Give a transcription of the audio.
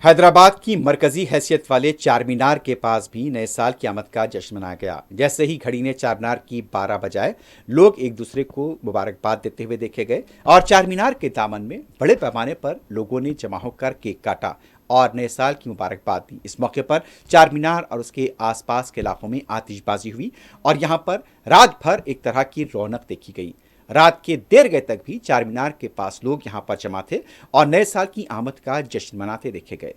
हैदराबाद की मरकजी हैसियत वाले चार मीनार के पास भी नए साल की आमद का जश्न मनाया गया। जैसे ही घड़ी ने चार मीनार की 12 बजाए, लोग एक दूसरे को मुबारकबाद देते हुए देखे गए और चार मीनार के दामन में बड़े पैमाने पर लोगों ने जमा होकर केक काटा और नए साल की मुबारकबाद दी। इस मौके पर चार मीनार और उसके आसपास के इलाकों में आतिशबाजी हुई और यहाँ पर रात भर एक तरह की रौनक देखी गई। रात के देर गए तक भी चार मीनार के पास लोग यहां पर जमा थे और नए साल की आमद का जश्न मनाते देखे गए।